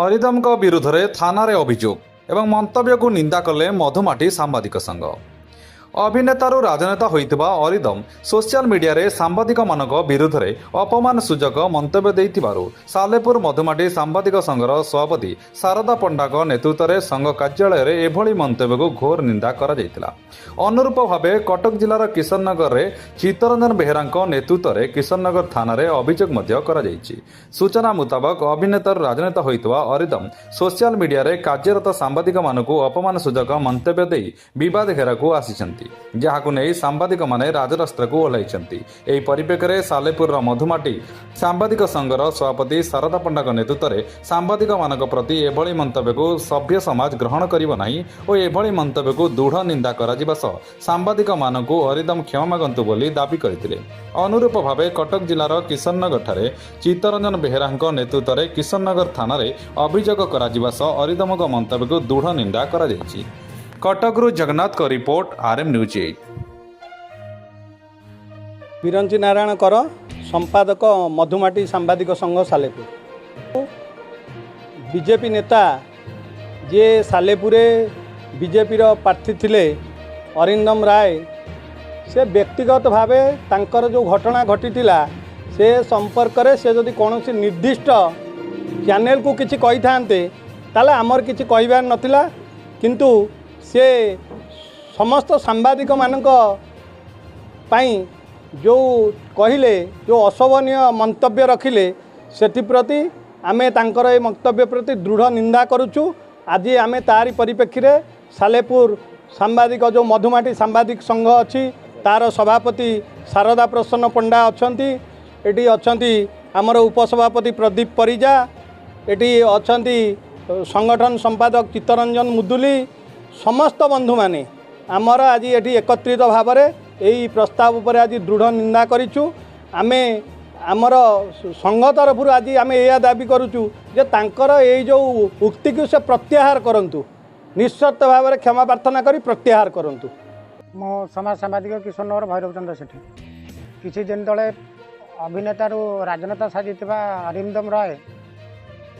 ଅରିନ୍ଦମଙ୍କ ବିରୁଦ୍ଧରେ ଥାନାରେ ଅଭିଯୋଗ ଏବଂ ମନ୍ତବ୍ୟକୁ ନିନ୍ଦା କଲେ ମଧୁମାଟି ସାମ୍ବାଦିକ ସଂଘ। ଅଭିନେତାରୁ ରାଜନେତା ହୋଇଥିବା ଅରିନ୍ଦମ ସୋସିଆଲ ମିଡିଆରେ ସାମ୍ବାଦିକମାନଙ୍କ ବିରୁଦ୍ଧରେ ଅପମାନ ସୂଚକ ମନ୍ତବ୍ୟ ଦେଇଥିବାରୁ ସାଲେପୁର ମଧୁମାଟି ସାମ୍ବାଦିକ ସଂଘର ସଭାପତି ଶାରଦା ପଣ୍ଡାଙ୍କ ନେତୃତ୍ୱରେ ସଂଘ କାର୍ଯ୍ୟାଳୟରେ ଏଭଳି ମନ୍ତବ୍ୟକୁ ଘୋର ନିନ୍ଦା କରାଯାଇଥିଲା। ଅନୁରୂପ ଭାବେ କଟକ ଜିଲ୍ଲାର କିଶନନଗରରେ ଚିତ୍ତରଞ୍ଜନ ବେହେରାଙ୍କ ନେତୃତ୍ୱରେ କିଶନନଗର ଥାନାରେ ଅଭିଯୋଗ ମଧ୍ୟ କରାଯାଇଛି। ସୂଚନା ମୁତାବକ ଅଭିନେତାରୁ ରାଜନେତା ହୋଇଥିବା ଅରିନ୍ଦମ ସୋସିଆଲ ମିଡିଆରେ କାର୍ଯ୍ୟରତ ସାମ୍ବାଦିକମାନଙ୍କୁ ଅପମାନ ସୂଚକ ମନ୍ତବ୍ୟ ଦେଇ ବିବାଦ ଘେରାକୁ ଆସିଛନ୍ତି, ଯାହାକୁ ନେଇ ସାମ୍ବାଦିକମାନେ ରାଜରାସ୍ତାକୁ ଓହ୍ଲାଇଛନ୍ତି। ଏହି ପରିପ୍ରେକ୍ଷୀରେ ସାଲେପୁରର ମଧୁମାଟି ସାମ୍ବାଦିକ ସଂଘର ସଭାପତି ଶାରଦା ପଣ୍ଡାଙ୍କ ନେତୃତ୍ୱରେ ସାମ୍ବାଦିକମାନଙ୍କ ପ୍ରତି ଏଭଳି ମନ୍ତବ୍ୟକୁ ସଭ୍ୟ ସମାଜ ଗ୍ରହଣ କରିବ ନାହିଁ ଓ ଏଭଳି ମନ୍ତବ୍ୟକୁ ଦୃଢ଼ ନିନ୍ଦା କରାଯିବା ସହ ସାମ୍ବାଦିକମାନଙ୍କୁ ଅରିନ୍ଦମ କ୍ଷମା ମାଗନ୍ତୁ ବୋଲି ଦାବି କରିଥିଲେ। ଅନୁରୂପ ଭାବେ କଟକ ଜିଲ୍ଲାର କିଶନନଗରଠାରେ ଚିତ୍ତରଞ୍ଜନ ବେହେରାଙ୍କ ନେତୃତ୍ୱରେ କିଶନନଗର ଥାନାରେ ଅଭିଯୋଗ କରାଯିବା ସହ ଅରିନ୍ଦମଙ୍କ ମନ୍ତବ୍ୟକୁ ଦୃଢ଼ ନିନ୍ଦା କରାଯାଇଛି। କଟକରୁ ଜଗନ୍ନାଥଙ୍କ report, RM news 8। Biranchi Narayan କର, ସମ୍ପାଦକ ମଧୁମାଟି ସାମ୍ବାଦିକ ସଂଘ ସାଲେପୁର। ବିଜେପି ନେତା ଯିଏ ସାଲେପୁରେ ବିଜେପିର ପ୍ରାର୍ଥୀ ଥିଲେ ଅରିନ୍ଦମ ରାୟ, ସେ ବ୍ୟକ୍ତିଗତ ଭାବେ ତାଙ୍କର ଯେଉଁ ଘଟଣା ଘଟିଥିଲା ସେ ସମ୍ପର୍କରେ ସେ ଯଦି କୌଣସି ନିର୍ଦ୍ଦିଷ୍ଟ ଚ୍ୟାନେଲକୁ କିଛି କହିଥାନ୍ତେ ତାହେଲେ ଆମର କିଛି କହିବାର ନଥିଲା, କିନ୍ତୁ ସେ ସମସ୍ତ ସାମ୍ବାଦିକମାନଙ୍କ ପାଇଁ ଯେଉଁ କହିଲେ, ଯେଉଁ ଅଶୋଭନୀୟ ମନ୍ତବ୍ୟ ରଖିଲେ, ସେଥିପ୍ରତି ଆମେ ତାଙ୍କର ଏ ମନ୍ତବ୍ୟ ପ୍ରତି ଦୃଢ଼ ନିନ୍ଦା କରୁଛୁ। ଆଜି ଆମେ ତାରି ପରିପ୍ରେକ୍ଷୀରେ ସାଲେପୁର ସାମ୍ବାଦିକ ଯେଉଁ ମଧୁମାଟି ସାମ୍ବାଦିକ ସଂଘ ଅଛି ତାର ସଭାପତି ଶାରଦା ପ୍ରସନ୍ନ ପଣ୍ଡା ଅଛନ୍ତି, ଏଠି ଅଛନ୍ତି ଆମର ଉପସଭାପତି ପ୍ରଦୀପ ପରିଜା, ଏଠି ଅଛନ୍ତି ସଂଗଠନ ସମ୍ପାଦକ ଚିତ୍ତରଞ୍ଜନ ମୁଦୁଲି, ସମସ୍ତ ବନ୍ଧୁମାନେ ଆମର ଆଜି ଏଠି ଏକତ୍ରିତ ଭାବରେ ଏହି ପ୍ରସ୍ତାବ ଉପରେ ଆଜି ଦୃଢ଼ ନିନ୍ଦା କରିଛୁ। ଆମେ ଆମର ସଂଘ ତରଫରୁ ଆଜି ଆମେ ଏହା ଦାବି କରୁଛୁ ଯେ ତାଙ୍କର ଏଇ ଯେଉଁ ଉକ୍ତିକୁ ସେ ପ୍ରତ୍ୟାହାର କରନ୍ତୁ, ନିଃସର୍ତ୍ତ ଭାବରେ କ୍ଷମା ପ୍ରାର୍ଥନା କରି ପ୍ରତ୍ୟାହାର କରନ୍ତୁ। ମୁଁ ସମାଜ ସାମ୍ବାଦିକ କିଶନନଗର ଭୈରବ ଚନ୍ଦ୍ର ସେଠୀ। କିଛି ଦିନ ତଳେ ଅଭିନେତାରୁ ରାଜନେତା ସାଜିଥିବା ଅରିନ୍ଦମ ରାୟ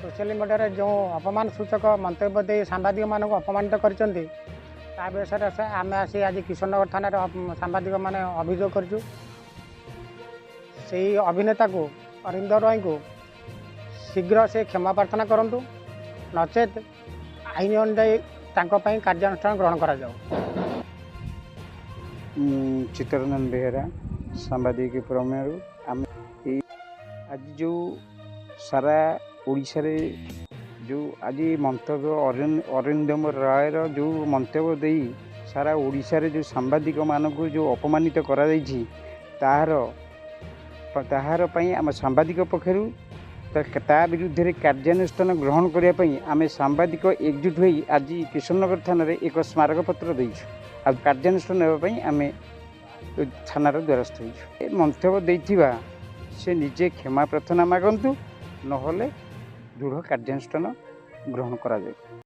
ସୋସିଆଲ ମିଡ଼ିଆରେ ଯେଉଁ ଅପମାନ ସୂଚକ ମନ୍ତବ୍ୟ ଦେଇ ସାମ୍ବାଦିକମାନଙ୍କୁ ଅପମାନିତ କରିଛନ୍ତି ତା ବିଷୟରେ ଆମେ ଆସି ଆଜି କିଶନନଗର ଥାନାରେ ସାମ୍ବାଦିକମାନେ ଅଭିଯୋଗ କରିଛୁ। ସେହି ଅଭିନେତାକୁ ଅରିନ୍ଦମ ରାୟଙ୍କୁ ଶୀଘ୍ର ସେ କ୍ଷମା ପ୍ରାର୍ଥନା କରନ୍ତୁ, ନଚେତ୍ ଆଇନ ଅନୁଯାୟୀ ତାଙ୍କ ପାଇଁ କାର୍ଯ୍ୟାନୁଷ୍ଠାନ ଗ୍ରହଣ କରାଯାଉ। ଚିତ୍ତରଞ୍ଜନ ବେହେରା ସାମ୍ବାଦିକ ପ୍ରମେୟରୁ ଆମେ ଆଜି ଯେଉଁ ସାରା ଓଡ଼ିଶାରେ ଯେଉଁ ଆଜି ମନ୍ତବ୍ୟ ଅରିନ୍ଦମ ରାୟର ଯେଉଁ ମନ୍ତବ୍ୟ ଦେଇ ସାରା ଓଡ଼ିଶାରେ ଯେଉଁ ସାମ୍ବାଦିକମାନଙ୍କୁ ଯେଉଁ ଅପମାନିତ କରାଯାଇଛି ତାହାର ପାଇଁ ଆମ ସାମ୍ବାଦିକ ପକ୍ଷରୁ ତା ବିରୁଦ୍ଧରେ କାର୍ଯ୍ୟାନୁଷ୍ଠାନ ଗ୍ରହଣ କରିବା ପାଇଁ ଆମେ ସାମ୍ବାଦିକ ଏକଜୁଟ ହୋଇ ଆଜି କିଶନନଗର ଥାନାରେ ଏକ ସ୍ମାରକପତ୍ର ଦେଇଛୁ। ଆଉ କାର୍ଯ୍ୟାନୁଷ୍ଠାନ ନେବା ପାଇଁ ଆମେ ଥାନାର ଦ୍ୱାରସ୍ଥ ହୋଇଛୁ। ଏ ମନ୍ତବ୍ୟ ଦେଇଥିବା ସେ ନିଜେ କ୍ଷମା ପ୍ରାର୍ଥନା ମାଗନ୍ତୁ, ନହେଲେ ଦୃଢ଼ କାର୍ଯ୍ୟାନୁଷ୍ଠାନ ଗ୍ରହଣ କରାଯାଏ।